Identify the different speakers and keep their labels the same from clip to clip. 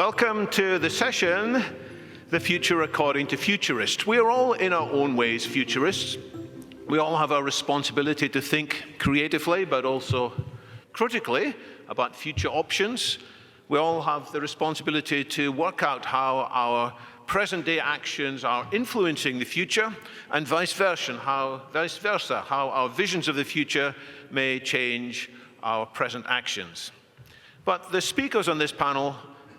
Speaker 1: Welcome to the session, The Future According to Futurists. We are all in our own ways futurists. We all have our responsibility to think creatively, but also critically about future options. We all have the responsibility to work out how our present-day actions are influencing the future, and vice versa, how our visions of the future may change our present actions. But the speakers on this panel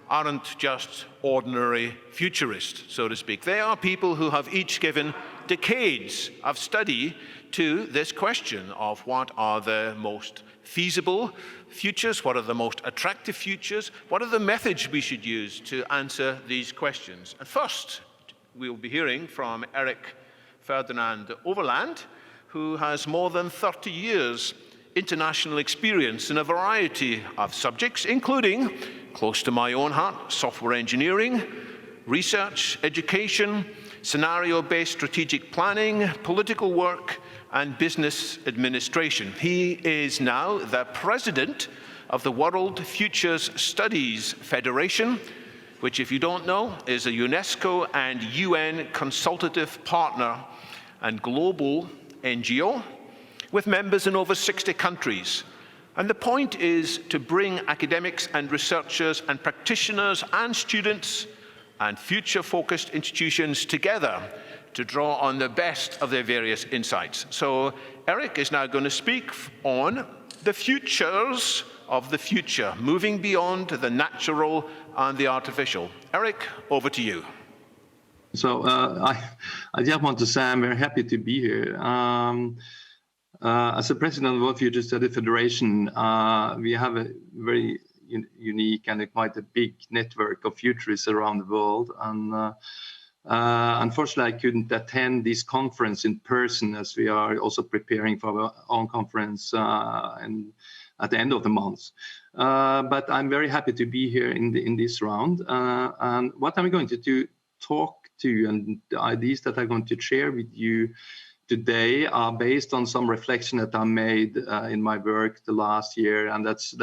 Speaker 1: aren't just ordinary futurists, so to speak. They are people who have each given decades of study to this question of what are the most feasible futures, what are the most attractive futures, what are the methods we should use to answer these questions. And first, we'll be hearing from Erik Ferdinand Øverland, who has more than 30 years international experience in a variety of subjects, including, close to my own heart, software engineering, research, education, scenario-based strategic planning, political work, and business administration. He is now the president of the World Futures Studies Federation, which, if you don't know, is a UNESCO and UN consultative partner and global NGO with members in over 60 countries. And the point is to bring academics and researchers and practitioners and students and future-focused institutions together to draw on the best of their various insights. So Erik is now going to speak on the futures of the future, moving beyond the natural and the artificial. Erik, over to you.
Speaker 2: So I just want to say I'm very happy to be here. As the president of the World Future Study Federation, we have a very unique and quite a big network of futurists around the world. And unfortunately, I couldn't attend this conference in person, as we are also preparing for our own conference at the end of the month. But I'm very happy to be here in this round. And what I'm going to talk to and the ideas that I'm going to share with you today are based on some reflection that I made in my work the last year, and that's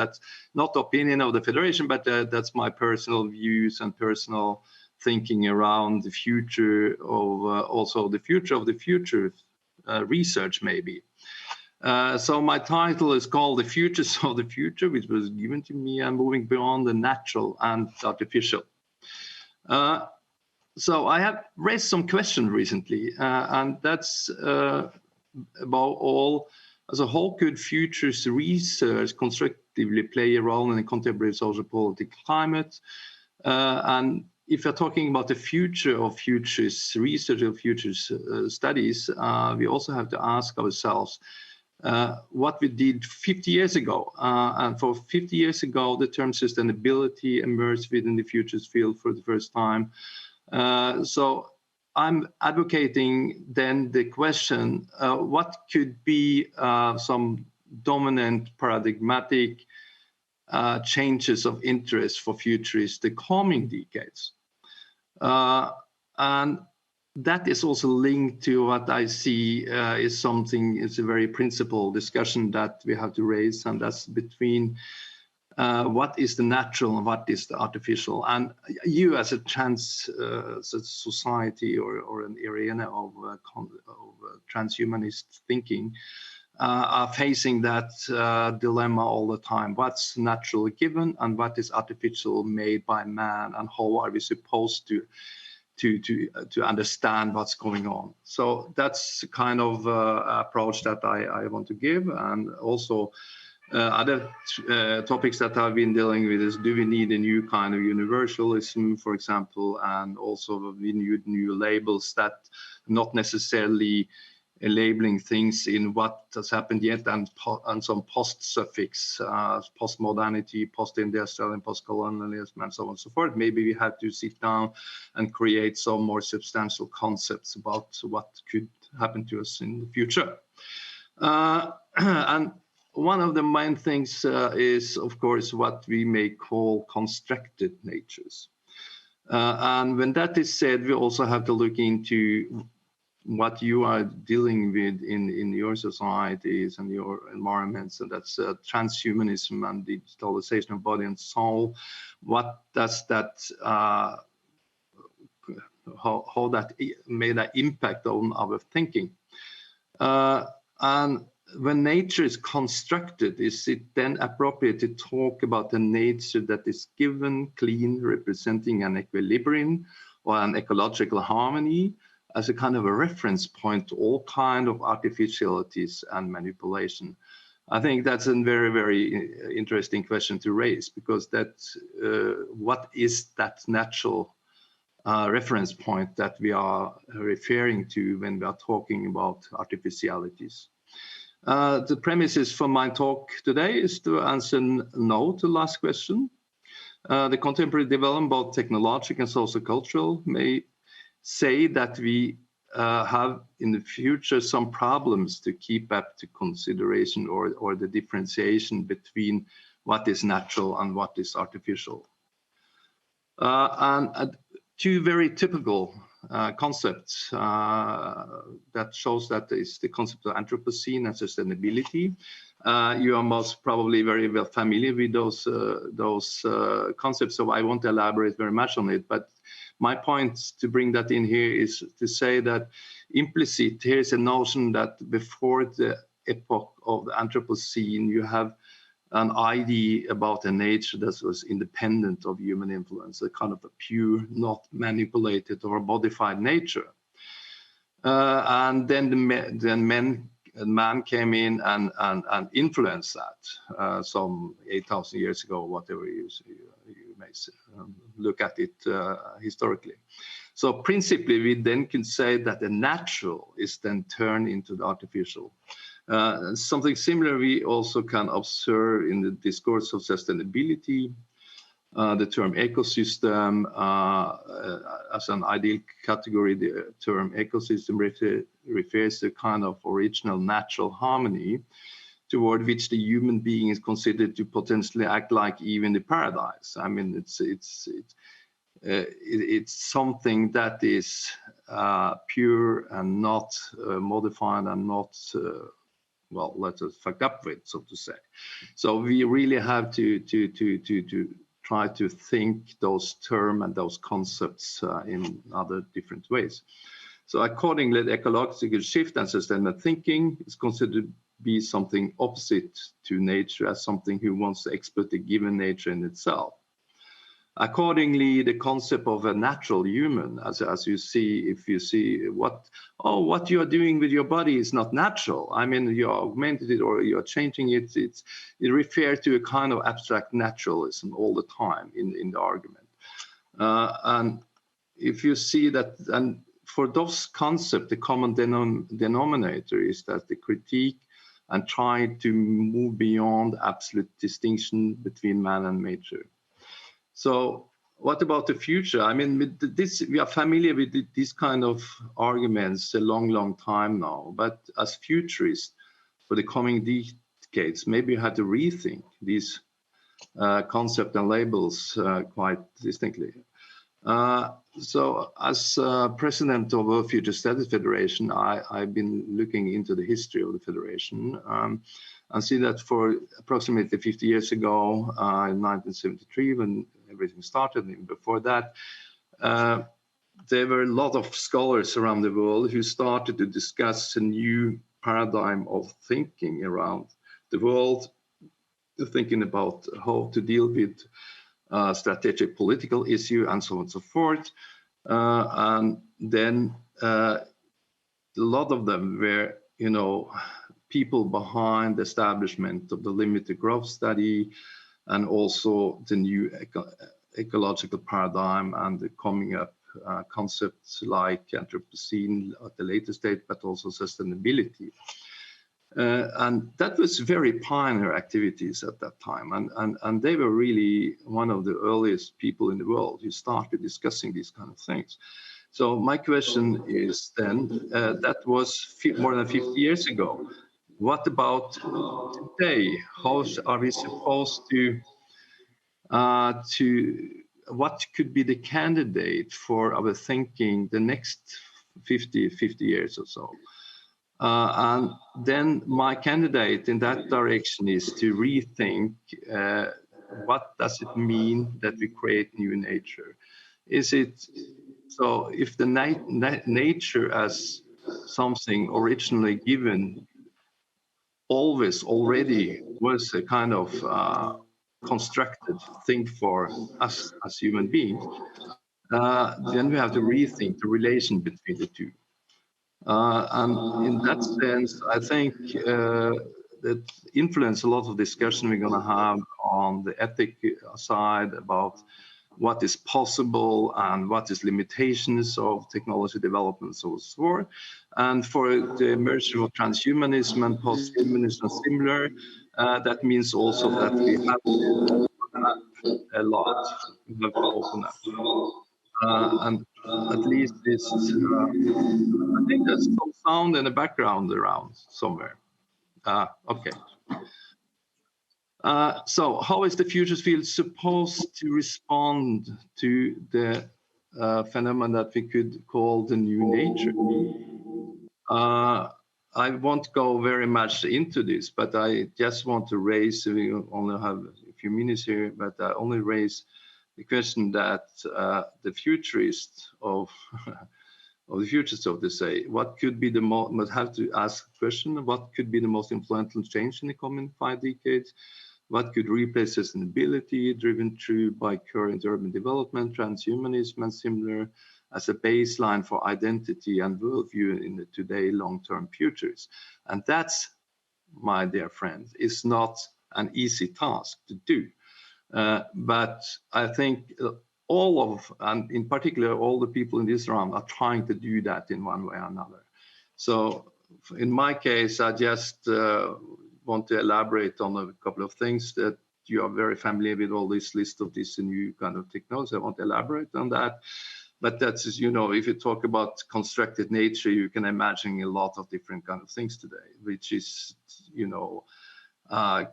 Speaker 2: not the opinion of the Federation, but that's my personal views and personal thinking around the future of also the future of the future research, maybe. So my title is called The Futures of the Future, which was given to me, and moving beyond the natural and artificial. So I have raised some questions recently, and that's about all, as a whole, could futures research constructively play a role in the contemporary social political climate? And if you're talking about the future of futures research or futures studies, we also have to ask ourselves what we did 50 years ago. And for 50 years ago, the term sustainability emerged within the futures field for the first time. So I'm advocating then the question, what could be some dominant paradigmatic changes of interest for futurists the coming decades? And that is also linked to what I see is a very principled discussion that we have to raise, and that's between what is the natural and what is the artificial. And you as a society or an arena of transhumanist thinking are facing that dilemma all the time. What's natural given and what is artificial made by man, and how are we supposed to understand what's going on? So that's the kind of approach that I want to give. And also other topics that I've been dealing with is, do we need a new kind of universalism, for example, and also we need new labels that not necessarily labeling things in what has happened yet, and some post-suffix, post-modernity, post-industrial and post-colonialism, and so on and so forth. Maybe we have to sit down and create some more substantial concepts about what could happen to us in the future. And one of the main things is, of course, what we may call constructed natures. And when that is said, we also have to look into what you are dealing with in your societies and your environments, and that's transhumanism and digitalization of body and soul. What does that, how that made an impact on our thinking? And when nature is constructed, is it then appropriate to talk about the nature that is given, clean, representing an equilibrium or an ecological harmony, as a kind of a reference point to all kind of artificialities and manipulation? I think that's a very, very interesting question to raise, because that's what is that natural reference point that we are referring to when we are talking about artificialities? The premises for my talk today is to answer no to the last question. The contemporary development, both technological and socio-cultural, may say that we have in the future some problems to keep up to consideration or the differentiation between what is natural and what is artificial. And two very typical concepts that shows that is the concept of Anthropocene and sustainability. You are most probably very well familiar with those concepts, so I won't elaborate very much on it. But my point to bring that in here is to say that implicit here is a notion that before the epoch of the Anthropocene, you have an idea about a nature that was independent of human influence, a kind of a pure, not manipulated or modified nature. And then man came in and influenced that some 8,000 years ago, whatever you may look at it historically. So principally, we then can say that the natural is then turned into the artificial. Something similar we also can observe in the discourse of sustainability. The term ecosystem as an ideal category, the term ecosystem refers to kind of original natural harmony toward which the human being is considered to potentially act like even the paradise. I mean, it's something that is pure and not modified and not well, let us fuck up with, so to say. So we really have to try to think those terms and those concepts in other different ways. So accordingly, the ecological shift and sustainable thinking is considered to be something opposite to nature, as something who wants to exploit the given nature in itself. Accordingly, the concept of a natural human, as you see, if you see what you are doing with your body is not natural. I mean, you are augmented it or you are changing it. It refers to a kind of abstract naturalism all the time in the argument. And if you see that, and for those concepts, the common denominator is that the critique and try to move beyond absolute distinction between man and nature. So what about the future? I mean, with this, we are familiar with these kind of arguments a long, long time now. But as futurists for the coming decades, maybe you have to rethink these concepts and labels quite distinctly. So as president of World Future Studies Federation, I've been looking into the history of the Federation and see that for approximately 50 years ago, in 1973, when everything started, and before that, there were a lot of scholars around the world who started to discuss a new paradigm of thinking around the world, thinking about how to deal with strategic political issue and so on and so forth. And then a lot of them were, people behind the establishment of the limited growth study and also the new ecological paradigm and the coming up concepts like Anthropocene at the later stage, but also sustainability. And that was very pioneer activities at that time. And they were really one of the earliest people in the world who started discussing these kind of things. So my question is then, that was more than 50 years ago. What about today? How are we supposed to what could be the candidate for our thinking the next 50 years or so. And then my candidate in that direction is to rethink what does it mean that we create new nature? Is it so if the nature as something originally given always already was a kind of constructed thing for us as human beings, then we have to rethink the relation between the two. And in that sense, I think that influence a lot of discussion we're going to have on the ethic side about what is possible and what is limitations of technology development and so forth. And for the emergence of transhumanism and posthumanism and similar, that means also that we have to open up a lot. We have to open up. And at least this, I think there's some sound in the background around somewhere. Okay. So how is the futures field supposed to respond to the phenomenon that we could call the new nature? I won't go very much into this, but I just want to raise, we only have a few minutes here, but I only raise the question that the futurists of the future, so to say, what could be the most, must have to ask the question, what could be the most influential change in the coming 5 decades? What could replace sustainability driven through by current urban development, transhumanism and similar as a baseline for identity and worldview in the today long-term futures? And that's, my dear friends, is not an easy task to do. But I think all of, and in particular, all the people in this round are trying to do that in one way or another. So in my case, I just want to elaborate on a couple of things that you are very familiar with, all this list of this new kind of technology. I want to elaborate on that. But that's, you know, if you talk about constructed nature, you can imagine a lot of different kind of things today, which is, you know,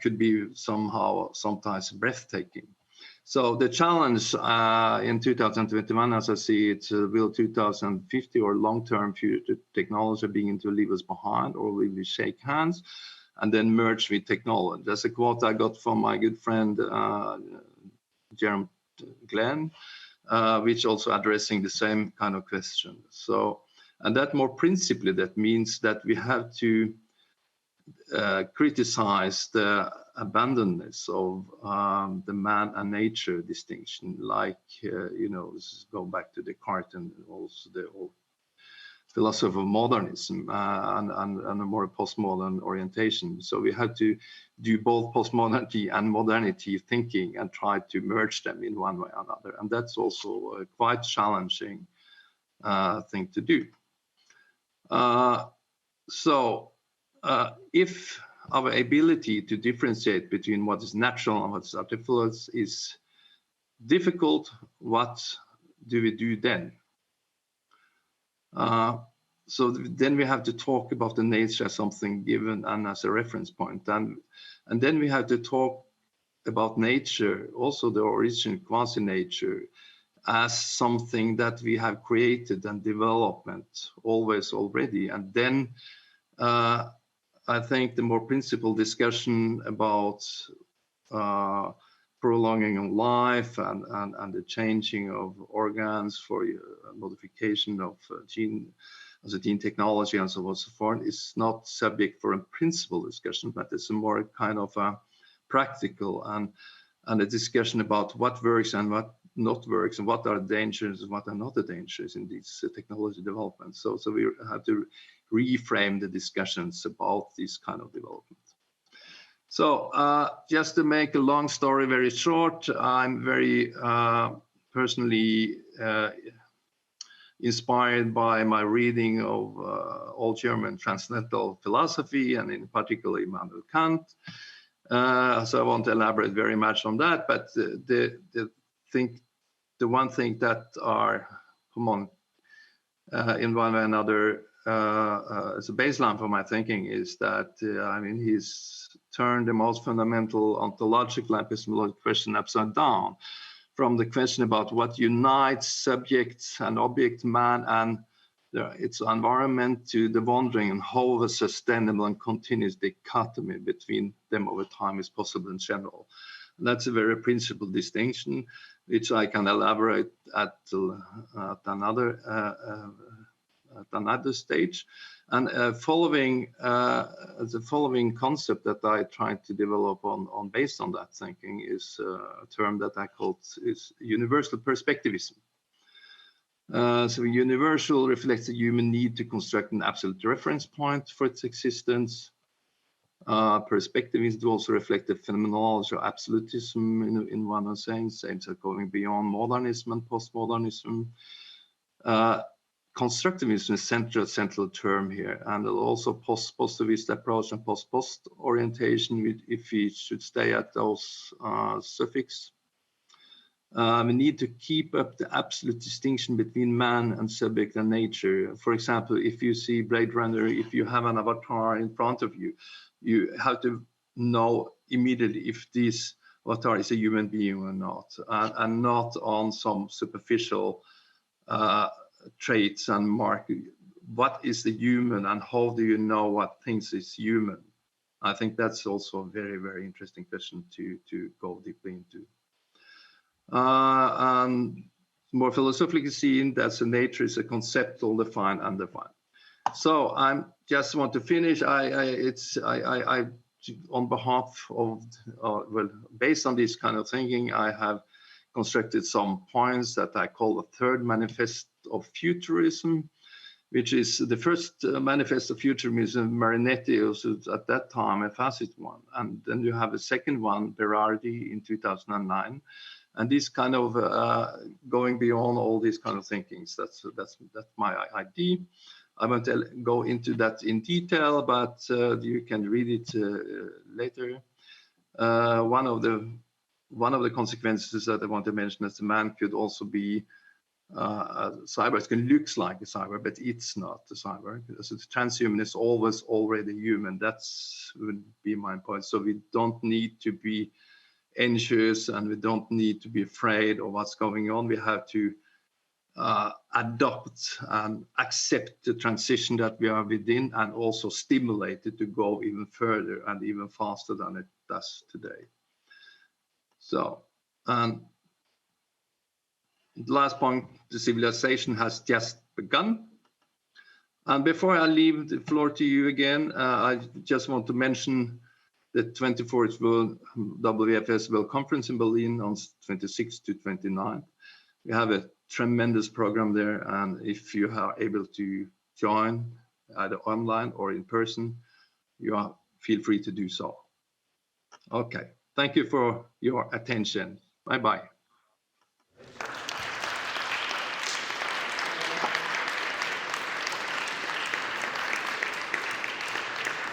Speaker 2: could be somehow sometimes breathtaking. So the challenge in 2021, as I see it, will 2050 or long-term future technology begin to leave us behind, or will we shake hands and then merge with technology? That's a quote I got from my good friend, Jeremy Glenn, which also addressing the same kind of question. So, and that more principally, that means that we have to criticize the abandonness of the man and nature distinction, like, you know, go back to Descartes and also the old philosophy of modernism and a more postmodern orientation. So we had to do both postmodernity and modernity thinking and try to merge them in one way or another. And that's also a quite challenging thing to do. If our ability to differentiate between what is natural and what is artificial is difficult, what do we do then? So then we have to talk about the nature as something given and as a reference point. And then we have to talk about nature, also the origin, quasi-nature, as something that we have created and development always already. And then I think the more principled discussion about prolonging of life and the changing of organs for modification of gene technology and so on and so forth is not subject for a principal discussion, but it's a more kind of a practical and a discussion about what works and what not works and what are the dangers and what are not the dangers in these technology developments. So we have to reframe the discussions about this kind of development. So just to make a long story very short, I'm very personally inspired by my reading of old German transcendental philosophy and in particular Immanuel Kant. So I won't elaborate very much on that, but the one thing that are in one way or another as a baseline for my thinking is that I mean he's turned the most fundamental ontological and epistemological question upside down, from the question about what unites subjects and object, man and its environment to the wondering and how a sustainable and continuous dichotomy between them over time is possible in general. And that's a very principled distinction, which I can elaborate at another stage. And following the following concept that I tried to develop on based on that thinking is a term that I called is universal perspectivism. So universal reflects the human need to construct an absolute reference point for its existence. Perspectivism also reflect the phenomenology of absolutism in one sense, aims at going beyond modernism and postmodernism. Constructivism is central term here, and also post-positivist approach and post orientation, if we should stay at those suffix. We need to keep up the absolute distinction between man and subject and nature. For example, if you see Blade Runner, if you have an avatar in front of you, you have to know immediately if this avatar is a human being or not, and not on some superficial traits and mark. What is the human, and how do you know what things is human? I think that's also a very, very interesting question to go deeply into. And more philosophically seen, that the nature is a conceptual, defined, undefined. So I just want to finish. I on behalf of, well, based on this kind of thinking, I have constructed some points that I call the third manifest of futurism, which is the first manifest of futurism. Marinetti was at that time a facet one, and then you have a second one, Berardi, in 2009. And this kind of going beyond all these kind of thinkings, that's my idea. I won't go into that in detail, but you can read it later. One of the consequences that I want to mention is the man could also be a cyber. It can look like a cyber, but it's not a cyber. So the transhuman is always already human. That's would be my point. So we don't need to be anxious, and we don't need to be afraid of what's going on. We have to adopt and accept the transition that we are within, and also stimulate it to go even further and even faster than it does today. So, the last point, the civilization has just begun. And before I leave the floor to you again, I just want to mention the 24th WFS World Conference in Berlin on 26 to 29. We have a tremendous program there, and if you are able to join either online or in person, feel free to do so. Okay, thank you for your attention. Bye-bye.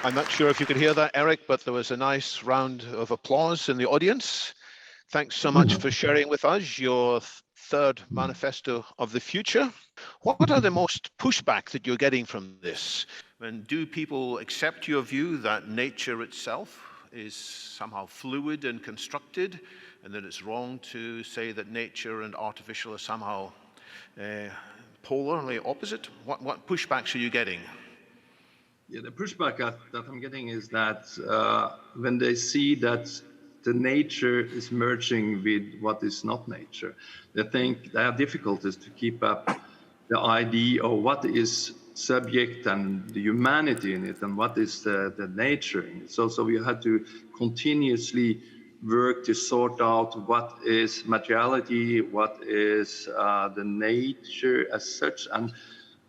Speaker 1: I'm not sure if you could hear that, Eric, but there was a nice round of applause in the audience. Thanks so much for sharing with us your third manifesto of the future. What are the most pushback that you're getting from this? And do people accept your view that nature itself is somehow fluid and constructed, and that it's wrong to say that nature and artificial are somehow polarly opposite? What pushbacks are you getting?
Speaker 2: Yeah, the pushback that I'm getting is that when they see that the nature is merging with what is not nature, they think they have difficulties to keep up the idea of what is subject and the humanity in it, and what is the nature in it. So we had to continuously work to sort out what is materiality, what is the nature as such, and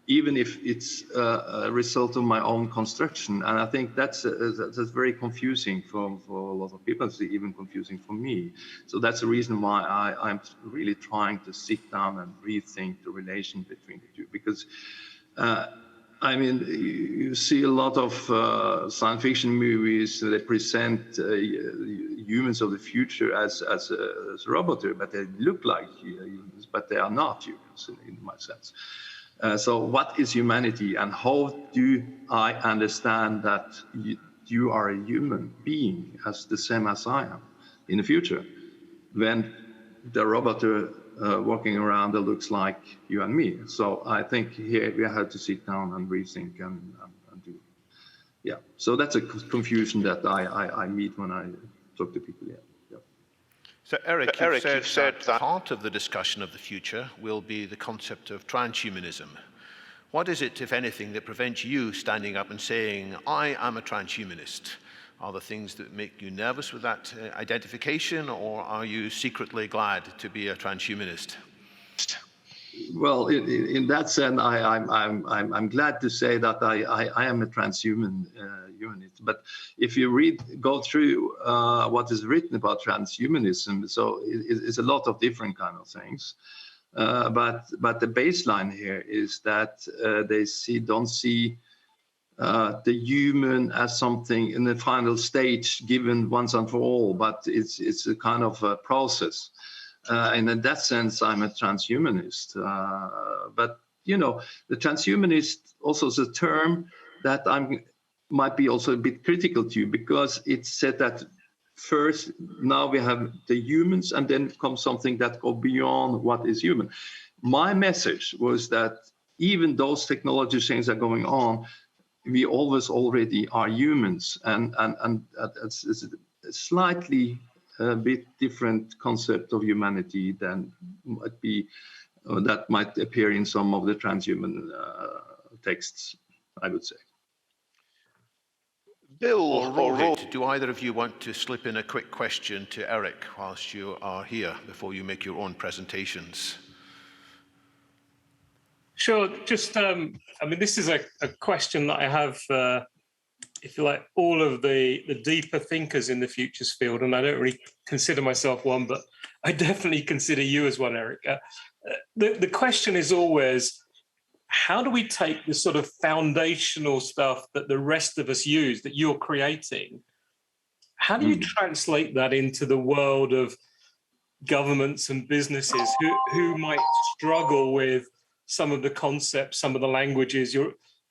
Speaker 2: even if it's a result of my own construction. And I think that's very confusing for a lot of people. It's even confusing for me. So that's the reason why I'm really trying to sit down and rethink the relation between the two. Because, I mean, you see a lot of science fiction movies that present humans of the future as robots, but they look like humans, but they are not humans in my sense. So what is humanity, and how do I understand that you are a human being as the same as I am in the future, when the robot walking around that looks like you and me. So I think here we have to sit down and rethink and do. Yeah. So that's a confusion that I meet when I talk to people. Yeah.
Speaker 1: So Eric, you've said that part of the discussion of the future will be the concept of transhumanism. What is it, if anything, that prevents you standing up and saying, I am a transhumanist? Are there things that make you nervous with that identification, or are you secretly glad to be a transhumanist?
Speaker 2: Well, in that sense, I'm glad to say that I am a transhuman humanist. But if you go through what is written about transhumanism, so it's a lot of different kind of things. But the baseline here is that they don't see the human as something in the final stage given once and for all, but it's a kind of a process. And in that sense, I'm a transhumanist. But, the transhumanist also is a term that might be also a bit critical to, because it's said that first, now we have the humans, and then comes something that goes beyond what is human. My message was that even those technology things are going on, we always already are humans, and it's a slightly a bit different concept of humanity than might appear in some of the transhuman texts, I would say.
Speaker 1: Bill or Rohit, do either of you want to slip in a quick question to Eric whilst you are here before you make your own presentations?
Speaker 3: Sure. Just, this is a question that I have, if you like, all of the deeper thinkers in the futures field, and I don't really consider myself one, but I definitely consider you as one, Eric. The question is always, how do we take the sort of foundational stuff that the rest of us use, that you're creating? How do you translate that into the world of governments and businesses who might struggle with some of the concepts, some of the languages?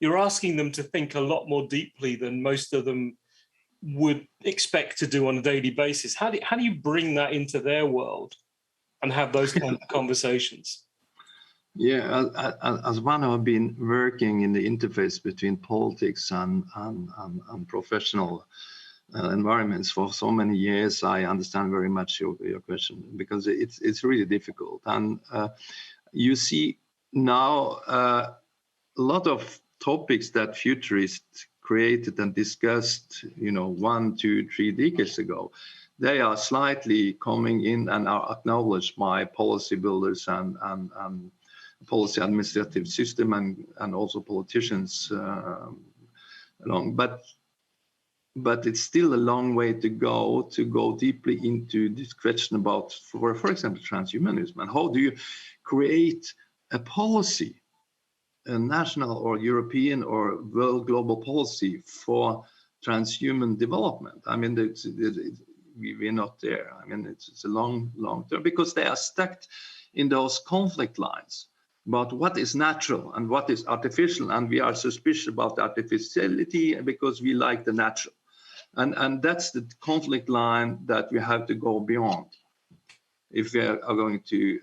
Speaker 3: You're asking them to think a lot more deeply than most of them would expect to do on a daily basis. How do you bring that into their world and have those kind of conversations?
Speaker 2: Yeah, as one who have been working in the interface between politics and professional environments for so many years, I understand very much your question, because it's really difficult. And you see now a lot of topics that futurists created and discussed, 1, 2, 3 decades ago, they are slightly coming in and are acknowledged by policy builders and policy administrative system and also politicians along. But it's still a long way to go deeply into this question about, for example, transhumanism, and how do you create a policy, a national or European or world global policy for transhuman development. I mean, we're not there. I mean, it's a long term, because they are stuck in those conflict lines about what is natural and what is artificial, and we are suspicious about the artificiality because we like the natural. And that's the conflict line that we have to go beyond if we are going to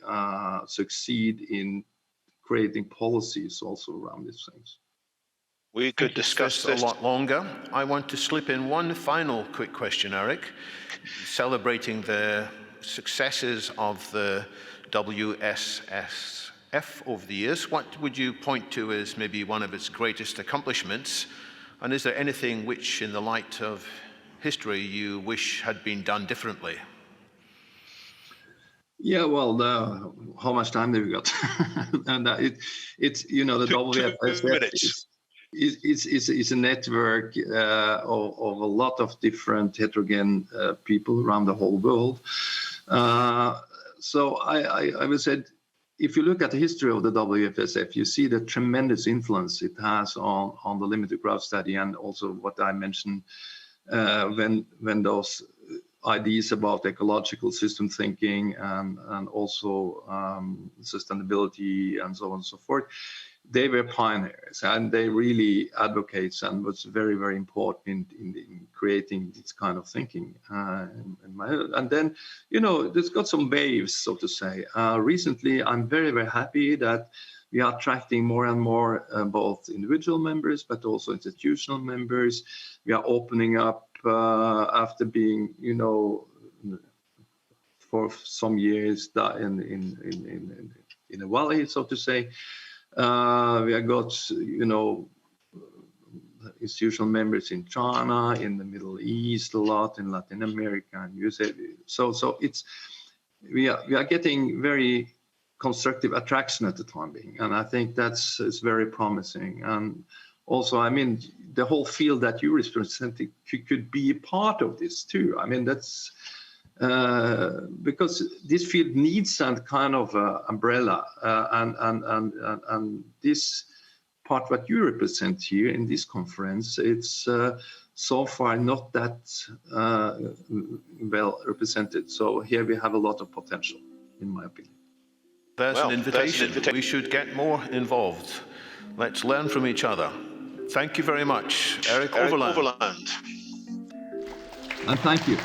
Speaker 2: succeed in creating policies also around these things.
Speaker 1: We could discuss this a lot longer. I want to slip in one final quick question, Eric. Celebrating the successes of the WSSF over the years, what would you point to as maybe one of its greatest accomplishments? And is there anything which, in the light of history, you wish had been done differently? Yeah, well, how much time have we got? And it's the WFSF is a network of a lot of different heterogeneous people around the whole world. So I would say, if you look at the history of the WFSF, you see the tremendous influence it has on the limited growth study, and also what I mentioned when those ideas about ecological system thinking and also sustainability and so on and so forth.
Speaker 2: they were pioneers, and they really advocates and was very, very important in creating this kind of thinking. And then, you know, there's got some waves, so to say. Recently, I'm very, very happy that we are attracting more and more both individual members, but also institutional members. We are opening up after being, you know, for some years in a valley, so to say. We have got, you know, institutional members in China, in the Middle East, a lot in Latin America and USA. So it's we are getting very constructive attraction at the time being, and I think it's very promising. And also, I mean, the whole field that you represent could be a part of this too. I mean, that's because this field needs some kind of umbrella, and this part what you represent here in this conference, it's so far not that well represented. So here we have a lot of potential, in my opinion.
Speaker 1: There's an invitation. We should get more involved. Let's learn from each other. Thank you very much, Erik Øverland.
Speaker 2: And thank you.